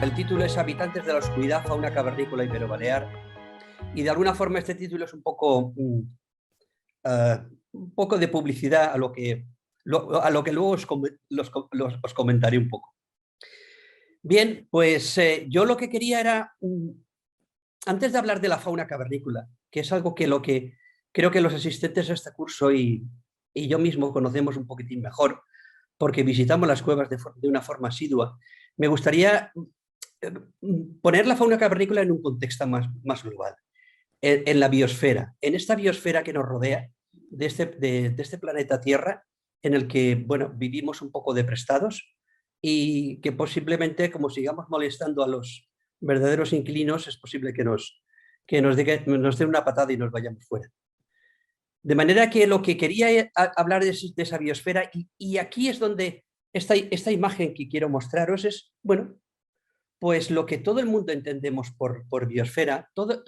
El título es Habitantes de la oscuridad, fauna cavernícola ibero-balear, y de alguna forma este título es un poco de publicidad a lo que luego os comentaré un poco. Bien, pues yo lo que quería era, antes de hablar de la fauna cavernícola, que es algo que creo que los asistentes a este curso y yo mismo conocemos un poquitín mejor, porque visitamos las cuevas de una forma asidua, me gustaría poner la fauna cavernícola en un contexto más global, en la biosfera, en esta biosfera que nos rodea de este planeta Tierra, en el que, bueno, vivimos un poco deprestados y que posiblemente, como sigamos molestando a los verdaderos inquilinos, es posible que nos dé una patada y nos vayamos fuera. De manera que lo que quería hablar de esa biosfera, y aquí es donde esta imagen que quiero mostraros es, bueno, pues lo que todo el mundo entendemos por biosfera, toda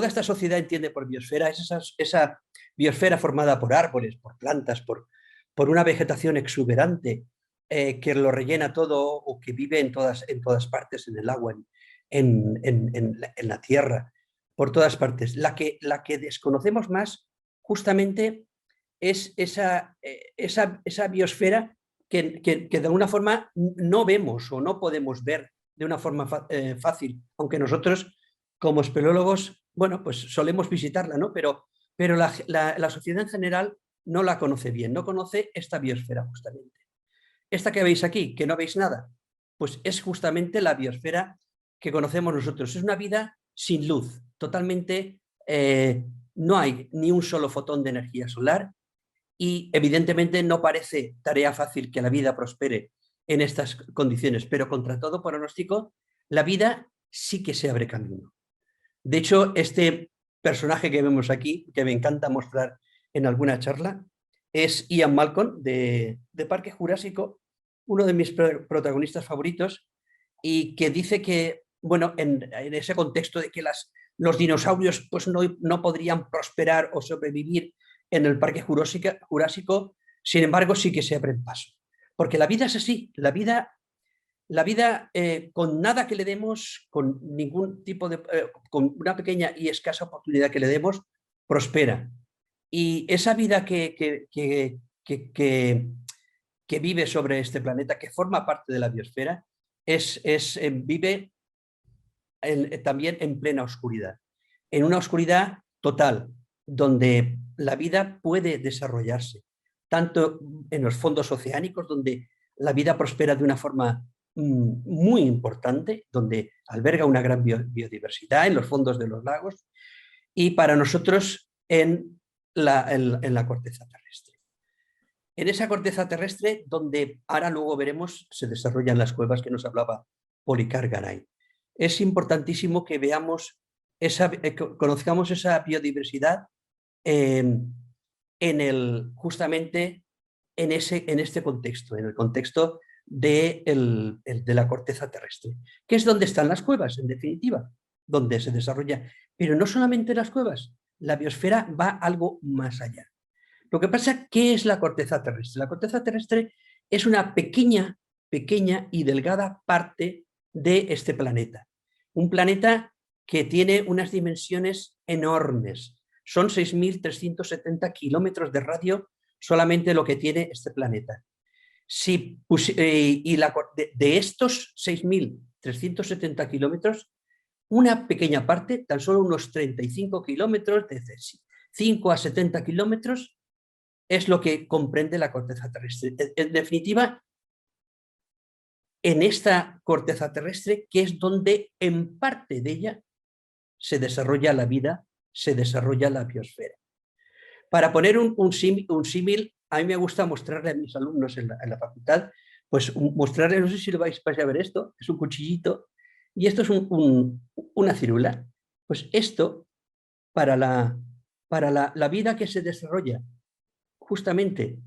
esta sociedad entiende por biosfera, es esa biosfera formada por árboles, por plantas, por una vegetación exuberante que lo rellena todo o que vive en todas partes, en el agua, en la tierra, por todas partes. La que desconocemos más justamente es esa biosfera que de alguna forma no vemos o no podemos ver de una forma fácil, aunque nosotros como espeleólogos, bueno, pues solemos visitarla, ¿no? Pero la sociedad en general no la conoce bien, no conoce esta biosfera justamente. Esta que veis aquí, que no veis nada, pues es justamente la biosfera que conocemos nosotros. Es una vida sin luz, totalmente, no hay ni un solo fotón de energía solar y evidentemente no parece tarea fácil que la vida prospere en estas condiciones, pero contra todo pronóstico, la vida sí que se abre camino. De hecho, este personaje que vemos aquí, que me encanta mostrar en alguna charla, es Ian Malcolm de Parque Jurásico, uno de mis protagonistas favoritos, y que dice que, bueno, en ese contexto de que los dinosaurios pues no podrían prosperar o sobrevivir en el Parque Jurásico, sin embargo, sí que se abren paso. Porque la vida es así, la vida con nada que le demos, con ningún tipo de, con una pequeña y escasa oportunidad que le demos, prospera. Y esa vida que vive sobre este planeta, que forma parte de la biosfera, vive también en plena oscuridad, en una oscuridad total, donde la vida puede desarrollarse, tanto en los fondos oceánicos, donde la vida prospera de una forma muy importante, donde alberga una gran biodiversidad, en los fondos de los lagos, y para nosotros en la corteza terrestre. En esa corteza terrestre, donde ahora luego veremos, se desarrollan las cuevas que nos hablaba Policar Garay. Es importantísimo que veamos, conozcamos esa biodiversidad justamente en este contexto, en el contexto de la corteza terrestre, que es donde están las cuevas, en definitiva, donde se desarrolla. Pero no solamente las cuevas, la biosfera va algo más allá. Lo que pasa, ¿qué es la corteza terrestre? La corteza terrestre es una pequeña y delgada parte de este planeta. Un planeta que tiene unas dimensiones enormes. Son 6.370 kilómetros de radio solamente lo que tiene este planeta. De estos 6.370 kilómetros, una pequeña parte, tan solo unos 35 kilómetros, de 5 a 70 kilómetros, es lo que comprende la corteza terrestre. En definitiva, en esta corteza terrestre, que es donde en parte de ella se desarrolla la vida, se desarrolla la biosfera. Para poner un símil, a mí me gusta mostrarle a mis alumnos en la facultad, pues mostrarle, no sé si lo vais a ver esto, es un cuchillito, y esto es una círula. Pues esto, para la vida que se desarrolla justamente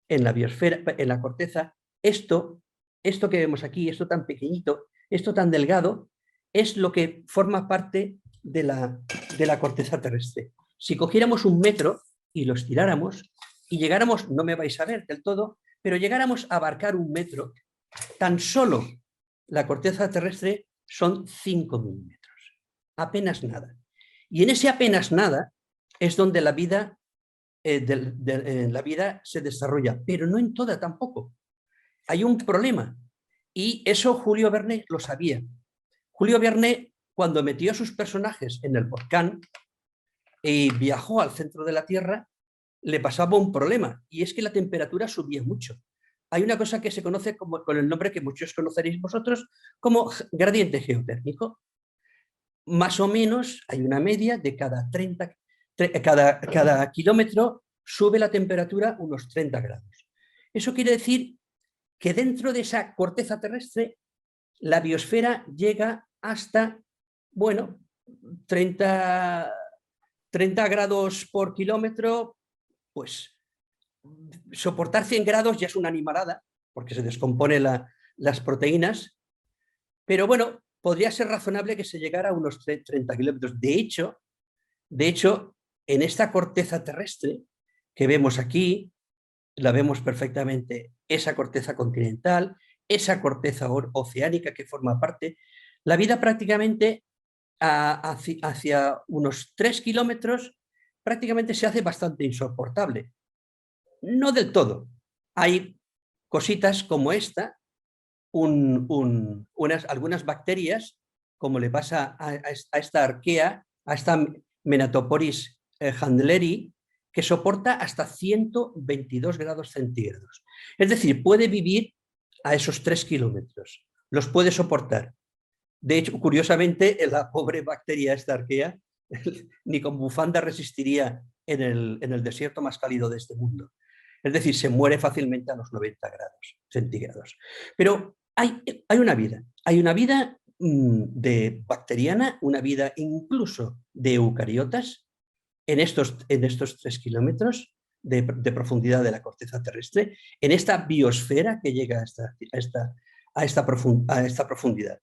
en la biosfera, en la corteza, esto que vemos aquí, esto tan pequeñito, esto tan delgado, es lo que forma parte de la corteza terrestre. Si cogiéramos un metro y lo estiráramos y llegáramos, no me vais a ver del todo, pero llegáramos a abarcar un metro, tan solo la corteza terrestre son 5 milímetros, apenas nada. Y en ese apenas nada es donde la vida, la vida se desarrolla, pero no en toda tampoco. Hay un problema y eso Julio Verne lo sabía. Julio Verne, cuando metió a sus personajes en el volcán y viajó al centro de la Tierra, le pasaba un problema, y es que la temperatura subía mucho. Hay una cosa que se conoce como, con el nombre que muchos conoceréis vosotros, como gradiente geotérmico. Más o menos hay una media de cada kilómetro sube la temperatura unos 30 grados. Eso quiere decir que dentro de esa corteza terrestre la biosfera llega hasta, bueno, 30 grados por kilómetro, pues soportar 100 grados ya es una animalada, porque se descomponen las proteínas, pero bueno, podría ser razonable que se llegara a unos 30 kilómetros. De hecho, en esta corteza terrestre que vemos aquí, la vemos perfectamente, esa corteza continental, esa corteza oceánica que forma parte, la vida prácticamente hacia unos 3 kilómetros prácticamente se hace bastante insoportable. No del todo. Hay cositas como esta, algunas bacterias, como le pasa a esta arquea, a esta Menatoporis handleri, que soporta hasta 122 grados centígrados. Es decir, puede vivir a esos 3 kilómetros, los puede soportar. De hecho, curiosamente, la pobre bacteria esta arquea ni con bufanda resistiría en el desierto más cálido de este mundo. Es decir, se muere fácilmente a los 90 grados centígrados. Pero hay una vida de bacteriana, una vida incluso de eucariotas en estos 3 kilómetros de profundidad de la corteza terrestre, en esta biosfera que llega a esta profundidad.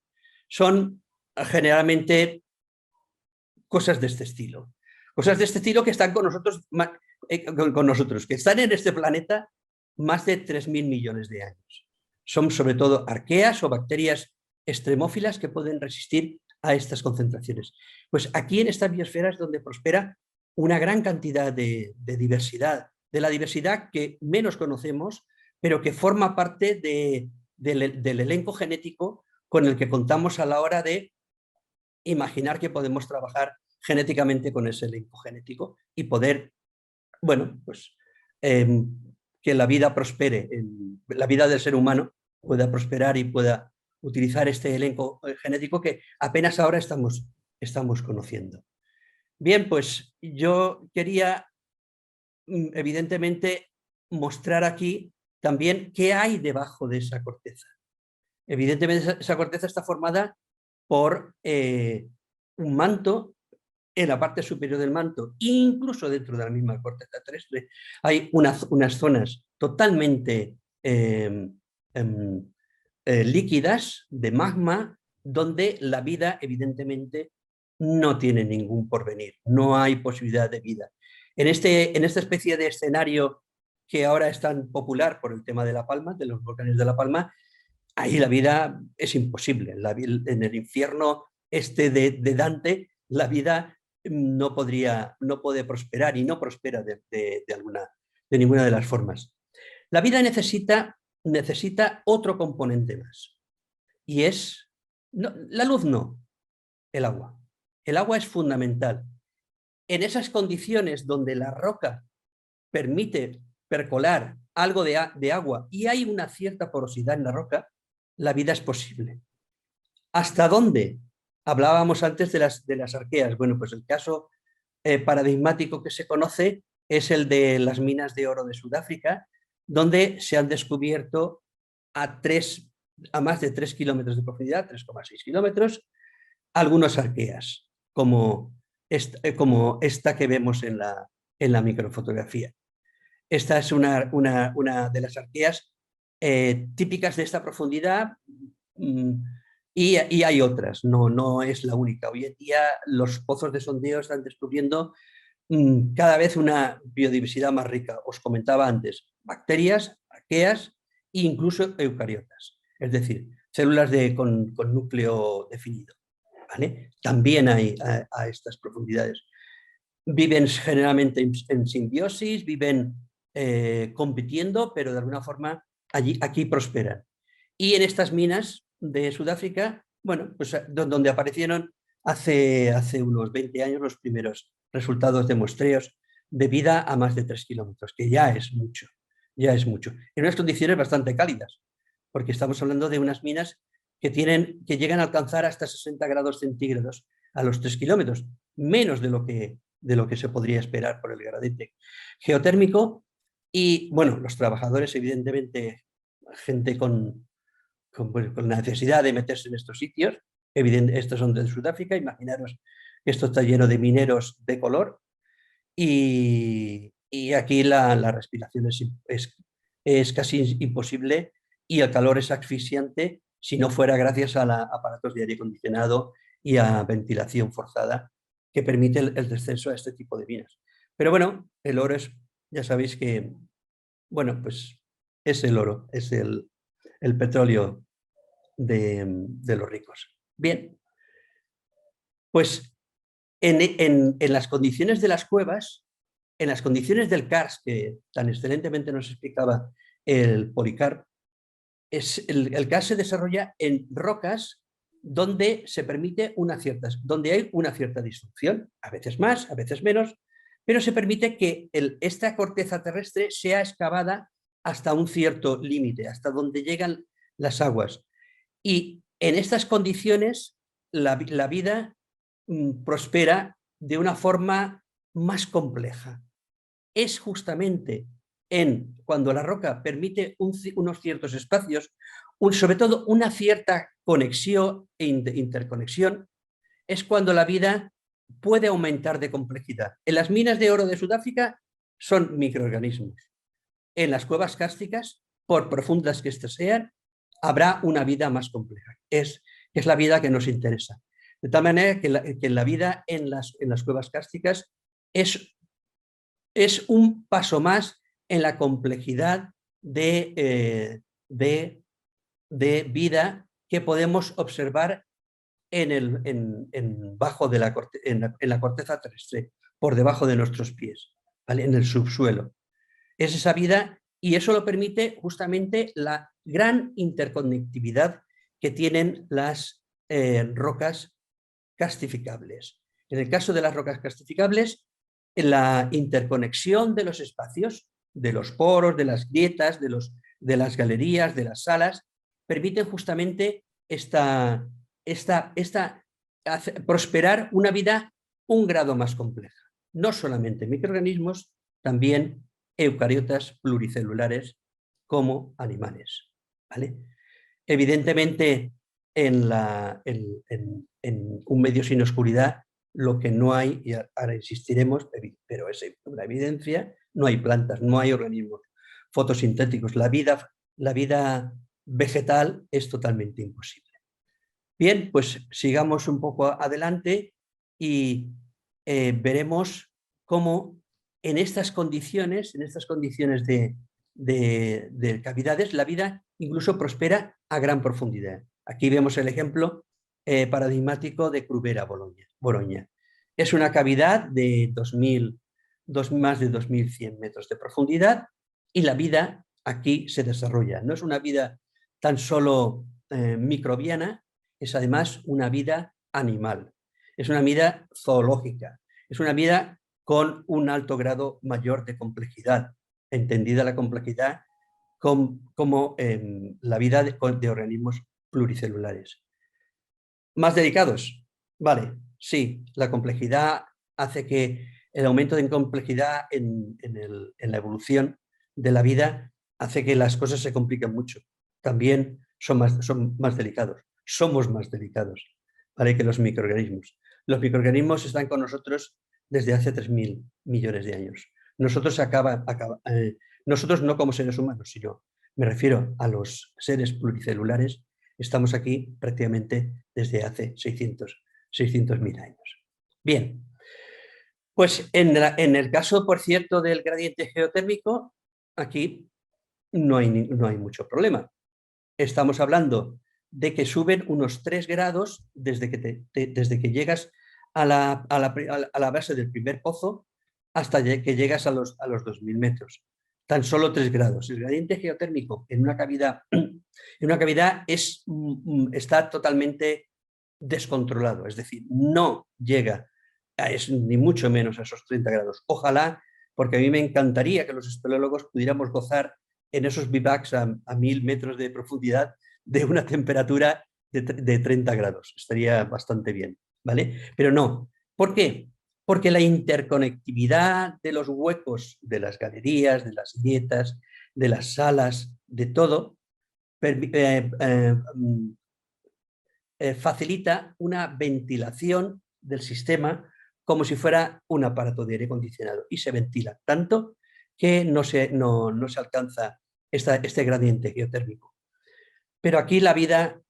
Son generalmente cosas de este estilo. Cosas de este estilo que están con nosotros, que están en este planeta más de 3.000 millones de años. Son sobre todo arqueas o bacterias extremófilas que pueden resistir a estas concentraciones. Pues aquí en esta biosfera es donde prospera una gran cantidad de diversidad, de la diversidad que menos conocemos, pero que forma parte del elenco genético con el que contamos a la hora de imaginar que podemos trabajar genéticamente con ese elenco genético y poder, bueno, pues que la vida prospere, la vida del ser humano pueda prosperar y pueda utilizar este elenco genético que apenas ahora estamos conociendo. Bien, pues yo quería evidentemente mostrar aquí también qué hay debajo de esa corteza. Evidentemente esa corteza está formada por un manto. En la parte superior del manto, incluso dentro de la misma corteza terrestre, hay unas zonas totalmente líquidas de magma, donde la vida evidentemente no tiene ningún porvenir, no hay posibilidad de vida. En esta especie de escenario que ahora es tan popular por el tema de La Palma, de los volcanes de La Palma, ahí la vida es imposible. En el infierno de Dante, la vida no puede prosperar y no prospera de ninguna de las formas. La vida necesita otro componente más, y es, la luz no, el agua. El agua es fundamental. En esas condiciones donde la roca permite percolar algo de agua y hay una cierta porosidad en la roca, la vida es posible. ¿Hasta dónde? Hablábamos antes de las arqueas. Bueno, pues el caso paradigmático que se conoce es el de las minas de oro de Sudáfrica, donde se han descubierto a más de 3 kilómetros de profundidad, 3,6 kilómetros, algunas arqueas, como esta que vemos en la microfotografía. Esta es una de las arqueas típicas de esta profundidad, Y hay otras, no es la única. Hoy en día los pozos de sondeo están descubriendo cada vez una biodiversidad más rica. Os comentaba antes, bacterias, arqueas e incluso eucariotas, es decir, células con núcleo definido. ¿Vale? También hay a estas profundidades. Viven generalmente en simbiosis, viven compitiendo, pero de alguna forma aquí prosperan. Y en estas minas de Sudáfrica, bueno, pues donde aparecieron hace unos 20 años los primeros resultados de muestreos de vida a más de 3 kilómetros, que ya es mucho, ya es mucho. En unas condiciones bastante cálidas, porque estamos hablando de unas minas que llegan a alcanzar hasta 60 grados centígrados a los 3 kilómetros, menos de lo que se podría esperar por el gradiente geotérmico. Y bueno, los trabajadores, evidentemente, gente con la necesidad de meterse en estos sitios, estos son de Sudáfrica, imaginaros que esto está lleno de mineros de color y aquí la respiración es casi imposible y el calor es asfixiante si no fuera gracias a aparatos de aire acondicionado y a ventilación forzada que permite el descenso a este tipo de minas. Pero bueno, el oro es, ya sabéis que, bueno, pues es el oro, es el petróleo de los ricos. Bien, pues en las condiciones de las cuevas, en las condiciones del karst que tan excelentemente nos explicaba el Policar, el karst se desarrolla en rocas donde se permite donde hay una cierta disrupción, a veces más, a veces menos, pero se permite que esta corteza terrestre sea excavada hasta un cierto límite, hasta donde llegan las aguas. Y en estas condiciones la vida prospera de una forma más compleja. Es justamente cuando la roca permite unos ciertos espacios, sobre todo una cierta conexión e interconexión, es cuando la vida puede aumentar de complejidad. En las minas de oro de Sudáfrica son microorganismos. En las cuevas kársticas, por profundas que éstas sean, habrá una vida más compleja. Es la vida que nos interesa. De tal manera que la vida en las cuevas kársticas es un paso más en la complejidad de vida que podemos observar bajo de en la corteza terrestre, por debajo de nuestros pies, ¿vale? En el subsuelo. Es esa vida y eso lo permite justamente la gran interconectividad que tienen las rocas castificables. En el caso de las rocas castificables, la interconexión de los espacios, de los poros, de las grietas, de las galerías, de las salas, permiten justamente prosperar una vida un grado más compleja. No solamente microorganismos, también eucariotas pluricelulares como animales. ¿Vale? Evidentemente, en un medio sin oscuridad, lo que no hay, y ahora insistiremos, pero es una evidencia, no hay plantas, no hay organismos fotosintéticos. La vida vegetal es totalmente imposible. Bien, pues sigamos un poco adelante y veremos cómo en estas condiciones de cavidades, la vida incluso prospera a gran profundidad. Aquí vemos el ejemplo paradigmático de Crubera, Boloña. Es una cavidad de más de 2.100 metros de profundidad y la vida aquí se desarrolla. No es una vida tan solo microbiana, es además una vida animal, es una vida zoológica, es una vida con un alto grado mayor de complejidad, entendida la complejidad como la vida de organismos pluricelulares. ¿Más delicados? Vale, sí, la complejidad hace que el aumento de complejidad en la evolución de la vida hace que las cosas se compliquen mucho. También son más delicados. Somos más delicados, ¿vale? Que los microorganismos. Los microorganismos están con nosotros desde hace 3.000 millones de años. Nosotros nosotros no como seres humanos, sino me refiero a los seres pluricelulares, Estamos aquí prácticamente desde hace 600.000 años. Bien, pues en el caso, por cierto, del gradiente geotérmico, aquí no hay mucho problema. Estamos hablando de que suben unos 3 grados desde que llegas a la base del primer pozo hasta que llegas a los 2.000 metros. Tan solo 3 grados. El gradiente geotérmico en una cavidad, está totalmente descontrolado, es decir, no llega ni mucho menos a esos 30 grados. Ojalá, porque a mí me encantaría que los espeleólogos pudiéramos gozar en esos bivacs a 1.000 metros de profundidad de una temperatura de 30 grados. Estaría bastante bien, ¿vale? Pero no. ¿Por qué? Porque la interconectividad de los huecos de las galerías, de las grietas, de las salas, de todo, facilita una ventilación del sistema como si fuera un aparato de aire acondicionado y se ventila tanto que no se alcanza este gradiente geotérmico. Pero aquí la vida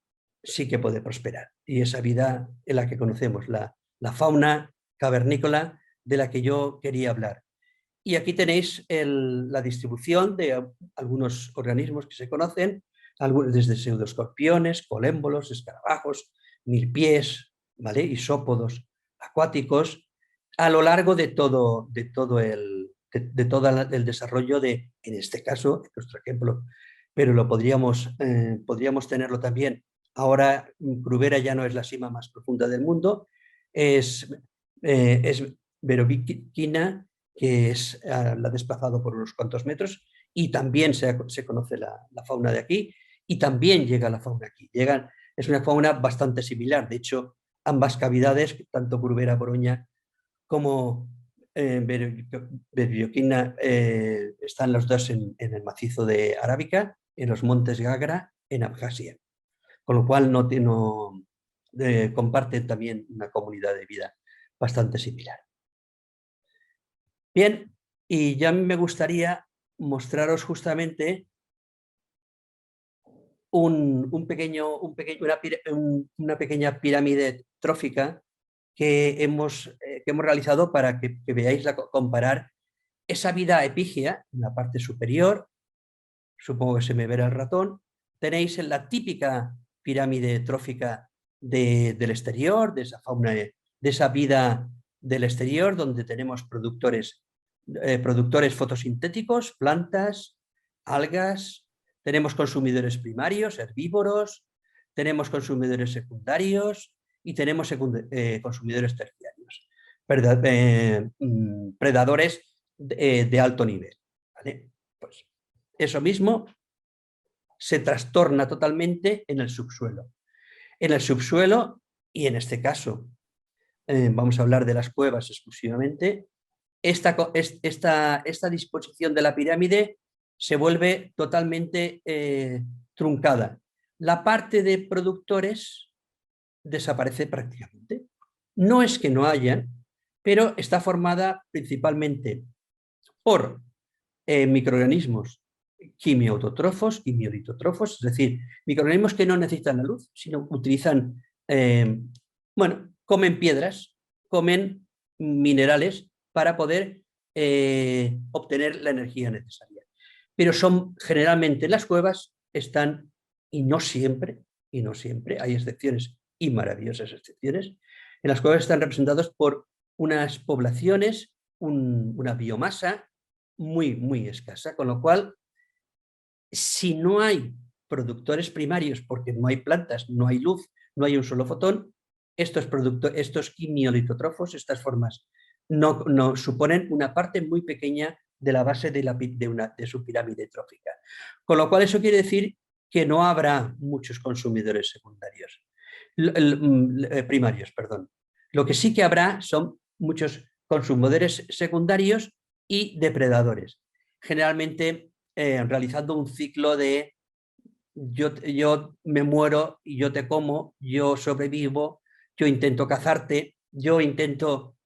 sí que puede prosperar y esa vida es la que conocemos, la fauna cavernícola de la que yo quería hablar. Y aquí tenéis la distribución de algunos organismos que se conocen, desde pseudoescorpiones, colémbolos, escarabajos, milpiés, ¿vale? Isópodos acuáticos, a lo largo de todo el desarrollo en este caso, en nuestro ejemplo, pero podríamos tenerlo también. Ahora, Krubera ya no es la cima más profunda del mundo, es Veroviquina, que la ha desplazado por unos cuantos metros, y también se conoce la fauna de aquí, y también llega la fauna aquí. Es una fauna bastante similar. De hecho, ambas cavidades, tanto Krubera Boroña como Veroviquina, están los dos en el macizo de Arábica, en los montes Gagra, en Abjasia. Con lo cual comparten también una comunidad de vida bastante similar. Bien, y ya me gustaría mostraros justamente una pequeña pirámide trófica que hemos realizado para que veáis comparar esa vida epígea en la parte superior. Supongo que se me verá el ratón. Tenéis la típica pirámide trófica del exterior, de esa fauna, de esa vida del exterior, donde tenemos productores fotosintéticos, plantas, algas, tenemos consumidores primarios, herbívoros, tenemos consumidores secundarios y tenemos consumidores terciarios, predadores de alto nivel, ¿vale? Pues eso mismo se trastorna totalmente en el subsuelo. En el subsuelo, y en este caso vamos a hablar de las cuevas exclusivamente, esta disposición de la pirámide se vuelve totalmente truncada. La parte de productores desaparece prácticamente. No es que no hayan, pero está formada principalmente por microorganismos quimiautotrofos y miolitotrofos, es decir, microorganismos que no necesitan la luz, sino utilizan, comen piedras, comen minerales para poder obtener la energía necesaria. Pero generalmente las cuevas están, y no siempre, hay excepciones y maravillosas excepciones, en las cuevas están representados por unas poblaciones, una biomasa muy, muy escasa, con lo cual, si no hay productores primarios, porque no hay plantas, no hay luz, no hay un solo fotón, estos quimiolitotrofos, estas formas, no suponen una parte muy pequeña de la base de su pirámide trófica. Con lo cual, eso quiere decir que no habrá muchos consumidores primarios. Lo que sí que habrá son muchos consumidores secundarios y depredadores. Generalmente realizando un ciclo de yo me muero y yo te como, yo sobrevivo, yo intento cazarte, yo intento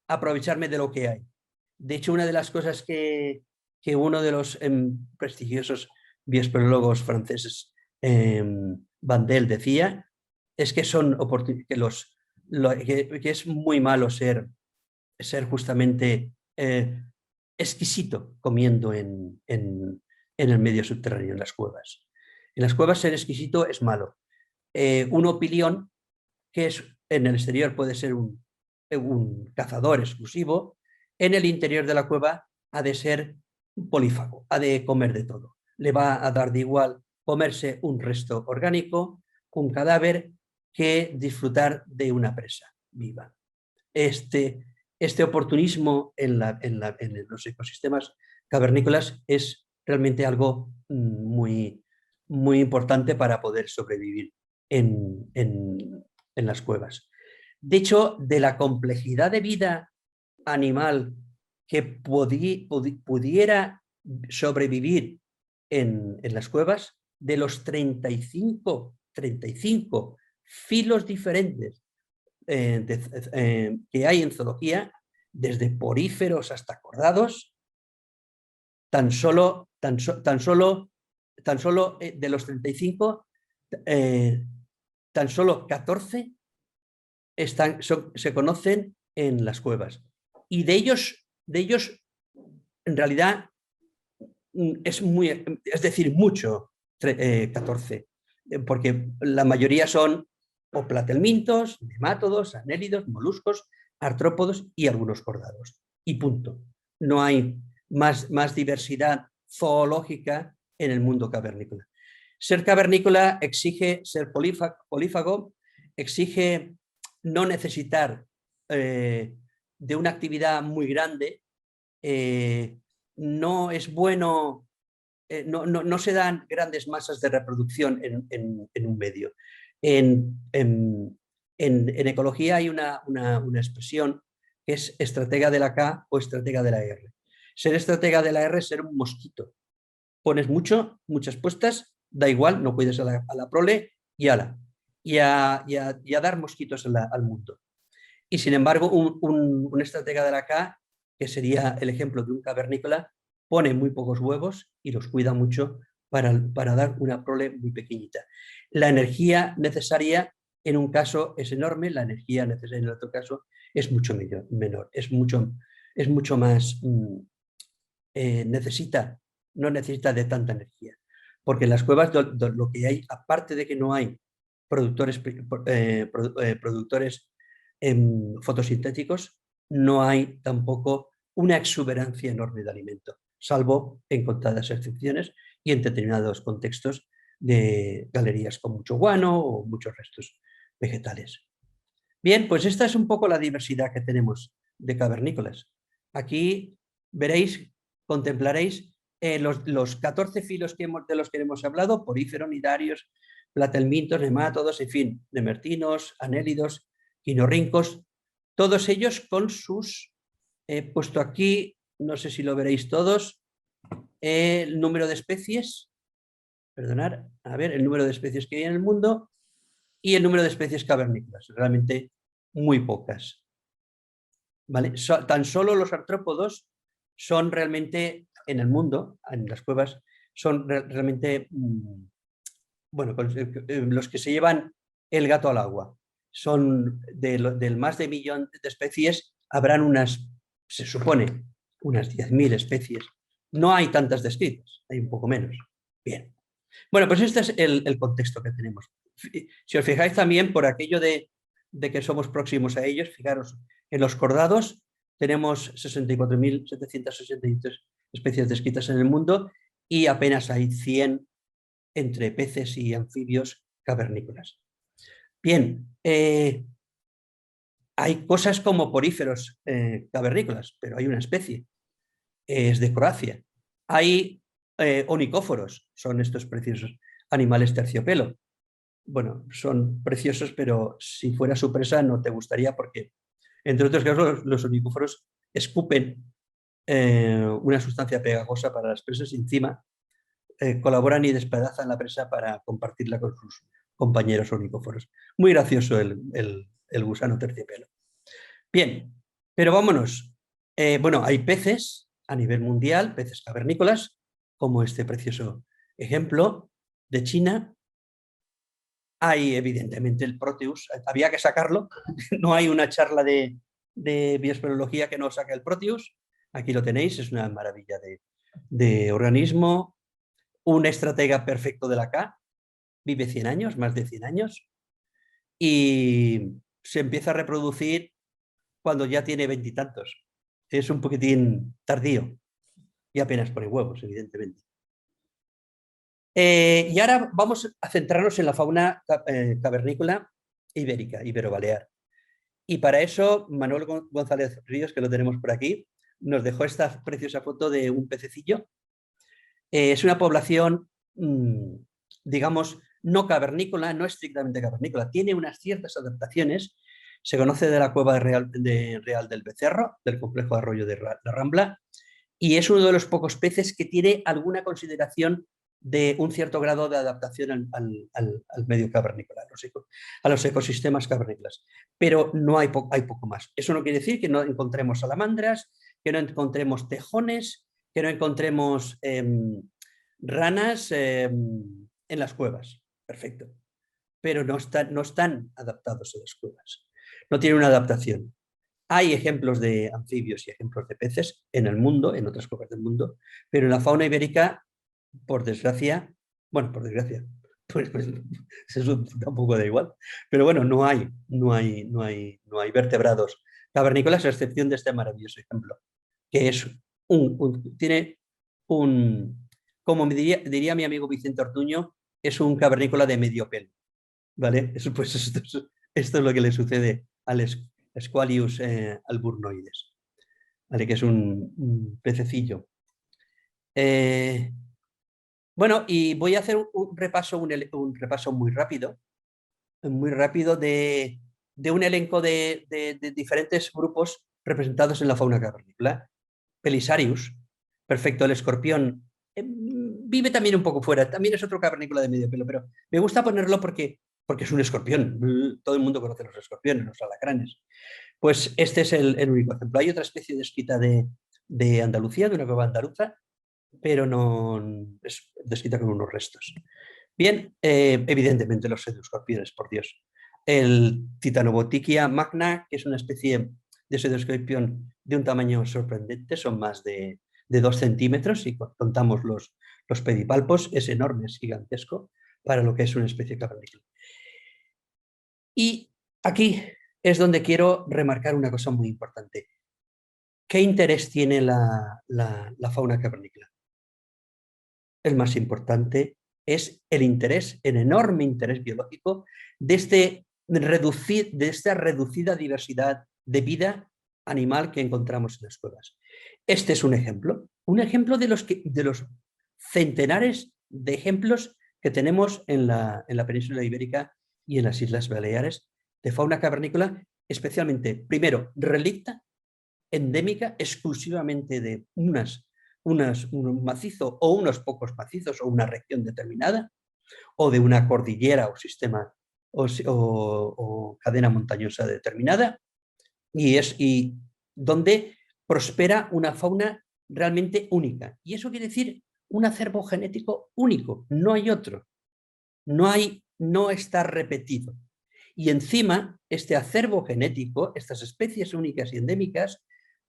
aprovecharme de lo que hay. De hecho, una de las cosas que uno de los prestigiosos bioespeleólogos franceses Bandel decía, es que son que es muy malo ser justamente exquisito comiendo en el medio subterráneo, en las cuevas. En las cuevas ser exquisito es malo. Un opilión, que es, en el exterior puede ser un cazador exclusivo, en el interior de la cueva ha de ser polífago, ha de comer de todo. Le va a dar de igual comerse un resto orgánico, un cadáver, que disfrutar de una presa viva. Este oportunismo en los ecosistemas cavernícolas es realmente algo muy, muy importante para poder sobrevivir en las cuevas. De hecho, de la complejidad de vida animal que pudiera sobrevivir en las cuevas, de los 35 filos diferentes que hay en zoología, desde poríferos hasta cordados, tan solo de los 35, tan solo 14 se conocen en las cuevas. Y de ellos en realidad, es decir, mucho, 14, porque la mayoría son o platelmintos, nemátodos, anélidos, moluscos, artrópodos y algunos cordados. Y punto. No hay más diversidad zoológica en el mundo cavernícola. Ser cavernícola exige ser polífago, exige no necesitar de una actividad muy grande. No es bueno, no se dan grandes masas de reproducción en un medio. En ecología hay una expresión que es estratega de la K o estratega de la R. Ser estratega de la R es ser un mosquito. Pones muchas puestas, da igual, no cuides a la prole y ala. Y a dar mosquitos al mundo. Y sin embargo, un estratega de la K, que sería el ejemplo de un cavernícola, pone muy pocos huevos y los cuida mucho para dar una prole muy pequeñita. La energía necesaria en un caso es enorme, la energía necesaria en otro caso es mucho menor, es mucho más, no necesita de tanta energía. Porque en las cuevas lo que hay, aparte de que no hay productores fotosintéticos, no hay tampoco una exuberancia enorme de alimento, salvo en contadas excepciones y en determinados contextos de galerías con mucho guano o muchos restos vegetales. Bien, pues esta es un poco la diversidad que tenemos de cavernícolas. Aquí veréis, contemplaréis los 14 filos de los que hemos hablado: porífero, nidarios, platelmintos, nemátodos, en fin, nemertinos, anélidos, quinorrincos, todos ellos con sus, he puesto aquí, no sé si lo veréis todos, el número de especies, perdonad, a ver, el número de especies que hay en el mundo y el número de especies cavernícolas, realmente muy pocas. ¿Vale? Tan solo los artrópodos son realmente, en el mundo, en las cuevas, son realmente, bueno, los que se llevan el gato al agua. Son del más de 1.000.000 de especies, habrán se supone, unas 10.000 especies. No hay tantas descritas, hay un poco menos. Bien. Bueno, pues este es el contexto que tenemos. Si os fijáis también, por aquello de que somos próximos a ellos, fijaros, en los cordados tenemos 64.763 especies descritas en el mundo y apenas hay 100 entre peces y anfibios cavernícolas. Bien, hay cosas como poríferos cavernícolas, pero hay una especie, es de Croacia. Hay onicóforos, son estos preciosos animales terciopelo. Bueno, son preciosos, pero si fuera su presa no te gustaría, porque, entre otros casos, los onicóforos escupen una sustancia pegajosa para las presas y encima colaboran y despedazan la presa para compartirla con sus compañeros onicóforos. Muy gracioso el gusano terciopelo. Bien, pero vámonos. Bueno, hay peces a nivel mundial, peces cavernícolas, como este precioso ejemplo de China, Hay evidentemente el Proteus, había que sacarlo, no hay una charla de bioespeleología que no saque el Proteus, aquí lo tenéis, es una maravilla de organismo, un estratega perfecto de la K, vive 100 años, más de 100 años, y se empieza a reproducir cuando ya tiene 20 y tantos. Es un poquitín tardío y apenas pone huevos, evidentemente. Y ahora vamos a centrarnos en la fauna cavernícola ibérica, ibero-balear. Y para eso, Manuel González Ríos, que lo tenemos por aquí, nos dejó esta preciosa foto de un pececillo. Es una población, digamos, no cavernícola, no estrictamente cavernícola. Tiene unas ciertas adaptaciones. Se conoce de la cueva Real del Becerro, del complejo de arroyo de la Rambla, y es uno de los pocos peces que tiene alguna consideración de un cierto grado de adaptación al medio cavernícola, a los ecosistemas cavernícolas. Pero no hay poco más. Eso no quiere decir que no encontremos salamandras, que no encontremos tejones, que no encontremos ranas en las cuevas. Perfecto. Pero no están adaptados a las cuevas. No tienen una adaptación. Hay ejemplos de anfibios y ejemplos de peces en el mundo, en otras cuevas del mundo, pero en la fauna ibérica, por desgracia, bueno, por desgracia, pues eso tampoco da igual, pero bueno, no hay vertebrados cavernícolas a excepción de este maravilloso ejemplo, que es tiene un, como me diría mi amigo Vicente Ortuño, es un cavernícola de medio pelo, ¿vale? Pues esto es lo que le sucede al Squalius alburnoides, ¿vale? Que es un pececillo. Bueno, y voy a hacer un repaso muy rápido de un elenco de diferentes grupos representados en la fauna cavernícola. Pelisarius, perfecto, el escorpión, vive también un poco fuera, también es otro cavernícola de medio pelo, pero me gusta ponerlo porque es un escorpión. Todo el mundo conoce los escorpiones, los alacranes. Pues este es el único ejemplo. Hay otra especie descrita de Andalucía, de una cueva andaluza, pero no es descrita con unos restos. Bien, evidentemente los pseudoscorpiones, por Dios. El Titanobotiquia magna, que es una especie de pseudoscorpión de un tamaño sorprendente, son más de 2 centímetros, si contamos los pedipalpos, es enorme, es gigantesco para lo que es una especie cavernícola. Y aquí es donde quiero remarcar una cosa muy importante. ¿Qué interés tiene la fauna cavernícola? El más importante es el interés, el enorme interés biológico de esta reducida diversidad de vida animal que encontramos en las cuevas. Este es un ejemplo de los centenares de ejemplos que tenemos en la península ibérica y en las Islas Baleares de fauna cavernícola, especialmente, primero, relicta, endémica, exclusivamente de un macizo o unos pocos macizos o una región determinada, o de una cordillera o sistema o cadena montañosa determinada, y donde prospera una fauna realmente única. Y eso quiere decir un acervo genético único, no hay otro, no está repetido. Y encima, este acervo genético, estas especies únicas y endémicas,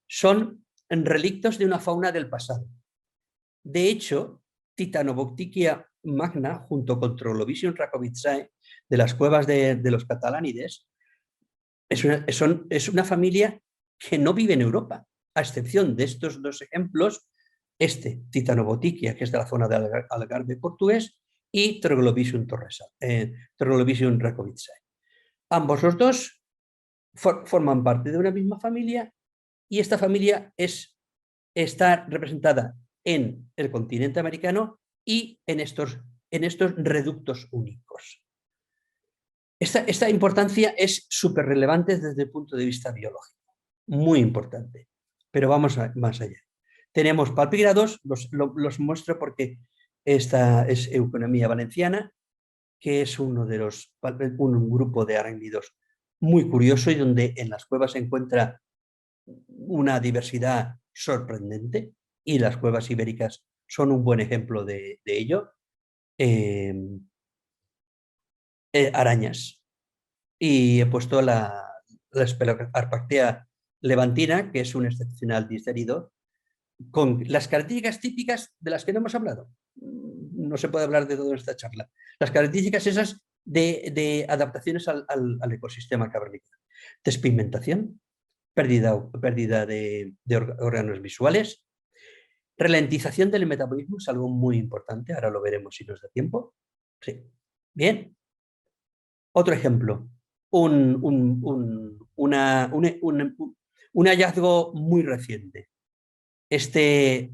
son relictos de una fauna del pasado. De hecho, Titanobotiquia magna, junto con Troglobisium racovitzae, de las cuevas de los catalánides, es una familia que no vive en Europa, a excepción de estos dos ejemplos, Titanobotiquia, que es de la zona del Algarve portugués, y Troglobisium racovitzae. Ambos los dos forman parte de una misma familia y esta familia está representada en el continente americano y en estos reductos únicos. Esta importancia es súper relevante desde el punto de vista biológico, muy importante, pero vamos más allá. Tenemos palpígrados, los muestro porque esta es Euconomía valenciana, que es un grupo de arácnidos muy curioso y donde en las cuevas se encuentra una diversidad sorprendente y las cuevas ibéricas son un buen ejemplo de ello. arañas. Y he puesto la Spelearpactea levantina, que es un excepcional disterido, con las características típicas de las que no hemos hablado. No se puede hablar de todo en esta charla. Las características esas de adaptaciones al ecosistema cavernícola. Despigmentación, pérdida de órganos visuales, ralentización del metabolismo, es algo muy importante, ahora lo veremos si nos da tiempo. Sí. Bien. Otro ejemplo, un hallazgo muy reciente. Este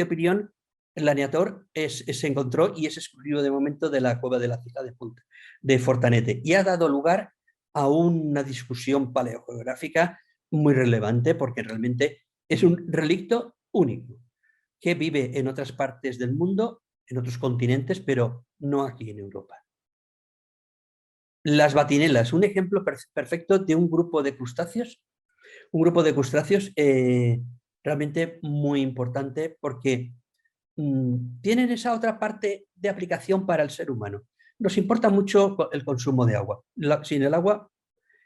opinión, el laneator se encontró y es exclusivo de momento de la cueva de la Cija de Fortanete y ha dado lugar a una discusión paleogeográfica muy relevante porque realmente es un relicto único que vive en otras partes del mundo, en otros continentes, pero no aquí en Europa. Las batinelas, un ejemplo perfecto de un grupo de crustáceos realmente muy importante porque tienen esa otra parte de aplicación para el ser humano. Nos importa mucho el consumo de agua. Sin el agua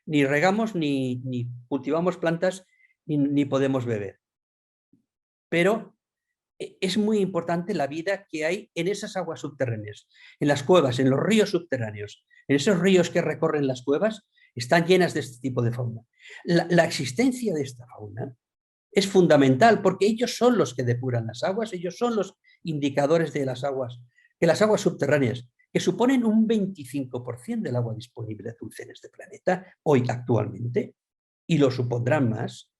ni regamos, ni cultivamos plantas, ni podemos beber. Pero es muy importante la vida que hay en esas aguas subterráneas, en las cuevas, en los ríos subterráneos. En esos ríos que recorren las cuevas están llenas de este tipo de fauna. La existencia de esta fauna es fundamental porque ellos son los que depuran las aguas, ellos son los indicadores de las aguas subterráneas, que suponen un 25% del agua disponible dulce en este planeta hoy actualmente, y lo supondrán más.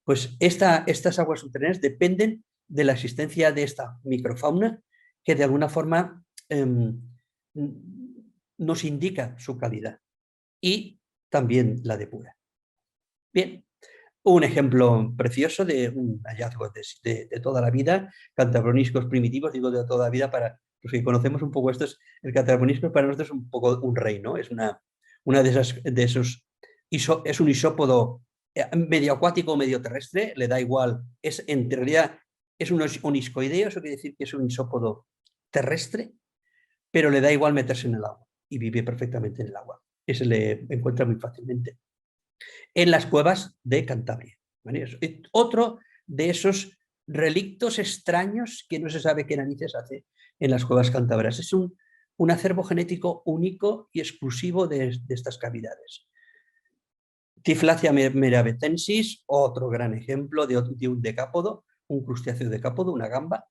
Pues estas aguas subterráneas dependen de la existencia de esta microfauna que de alguna forma nos indica su calidad y también la depura. Bien, un ejemplo precioso de un hallazgo de toda la vida, cantabroniscos primitivos, digo de toda la vida para los que conocemos un poco esto, el cantabronisco para nosotros es un poco un rey, ¿no? Es una es un isópodo medio acuático o medio terrestre, le da igual, en realidad es un iscoideo, eso quiere decir que es un isópodo terrestre, pero le da igual meterse en el agua y vive perfectamente en el agua. Ese le encuentra muy fácilmente en las cuevas de Cantabria. ¿Vale? Es otro de esos relictos extraños que no se sabe qué narices hace en las cuevas cántabras. Es un acervo genético único y exclusivo de estas cavidades. Tiflacia meravetensis, otro gran ejemplo de un decápodo, un crustáceo decápodo, una gamba,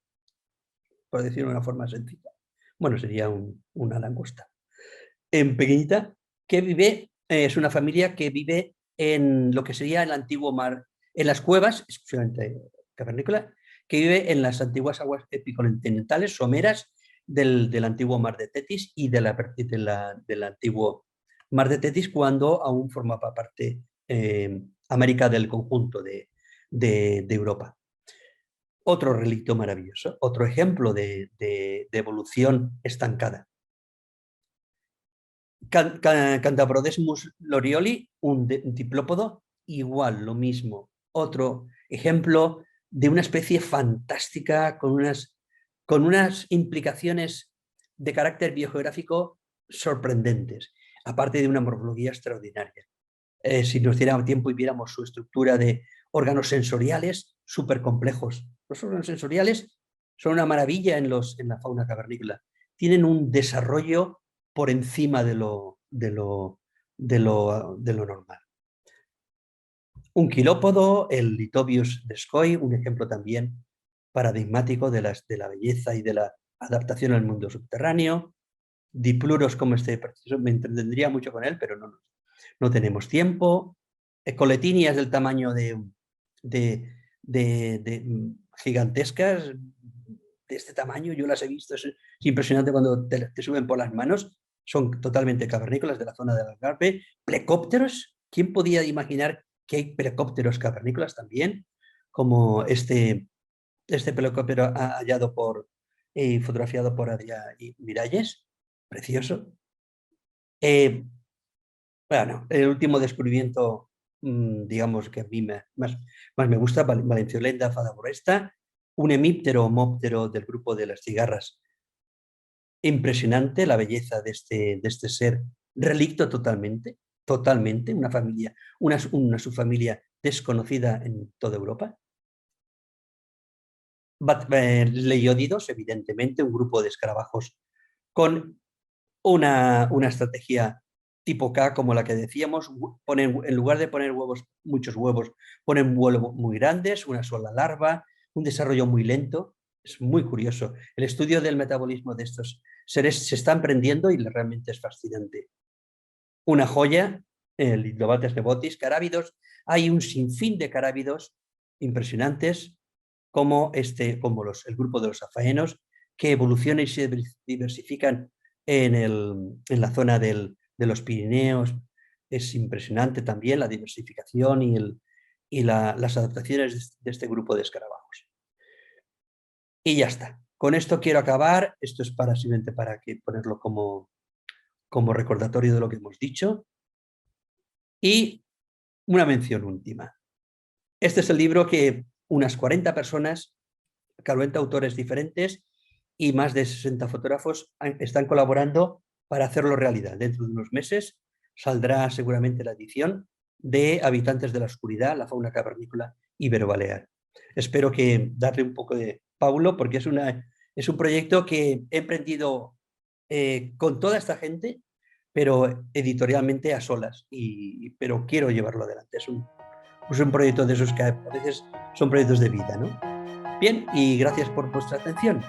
por decirlo de una forma sencilla. Bueno, sería una langosta. En pequeñita, que vive, es una familia que vive en lo que sería el antiguo mar, en las cuevas, exclusivamente cavernícola, que vive en las antiguas aguas epicontinentales, someras del antiguo mar de Tetis y del antiguo mar de Tetis cuando aún formaba parte América del conjunto de Europa. Otro relicto maravilloso, otro ejemplo de evolución estancada. Cantabrodesmus lorioli, un diplópodo, igual, lo mismo. Otro ejemplo de una especie fantástica con unas implicaciones de carácter biogeográfico sorprendentes, aparte de una morfología extraordinaria. Si nos diera tiempo y viéramos su estructura de órganos sensoriales súper complejos. Los órganos sensoriales son una maravilla en la fauna cavernícola. Tienen un desarrollo por encima de lo normal. Un quilópodo, el Litobius descoi, un ejemplo también paradigmático de la belleza y de la adaptación al mundo subterráneo. Dipluros como este, me entretendría mucho con él, pero no tenemos tiempo. Coletinias del tamaño de gigantescas, de este tamaño, yo las he visto, es impresionante cuando te suben por las manos, son totalmente cavernícolas de la zona del Algarve. Plecópteros, ¿quién podía imaginar que hay plecópteros cavernícolas también? Como este plecóptero hallado y fotografiado por Adrià y Miralles, precioso. Bueno, el último descubrimiento, digamos que a mí más me gusta, Valenciolenda fadaboresta, un hemíptero homóptero del grupo de las cigarras impresionante la belleza de este ser relicto totalmente, totalmente, una familia, una subfamilia desconocida en toda Europa. Leiódidos, evidentemente, un grupo de escarabajos con una estrategia tipo K, como la que decíamos, ponen, en lugar de poner huevos, muchos huevos, ponen huevos muy grandes, una sola larva, un desarrollo muy lento. Es muy curioso. El estudio del metabolismo de estos seres se está emprendiendo y realmente es fascinante. Una joya, el Diplobates nebotis, carábidos. Hay un sinfín de carábidos impresionantes, como, el grupo de los afaenos, que evolucionan y se diversifican en la zona de los Pirineos. Es impresionante también la diversificación y las adaptaciones de este grupo de escarabajos. Y ya está. Con esto quiero acabar. Esto es simplemente para ponerlo como recordatorio de lo que hemos dicho. Y una mención última. Este es el libro que unas 40 personas, 40 autores diferentes y más de 60 fotógrafos están colaborando para hacerlo realidad. Dentro de unos meses saldrá seguramente la edición de Habitantes de la Oscuridad, la fauna cavernícola ibero-balear. Espero que darle un poco de Paulo, porque es un proyecto que he emprendido con toda esta gente, pero editorialmente a solas, pero quiero llevarlo adelante. Es un proyecto de esos que a veces son proyectos de vida, ¿no? Bien, y gracias por vuestra atención.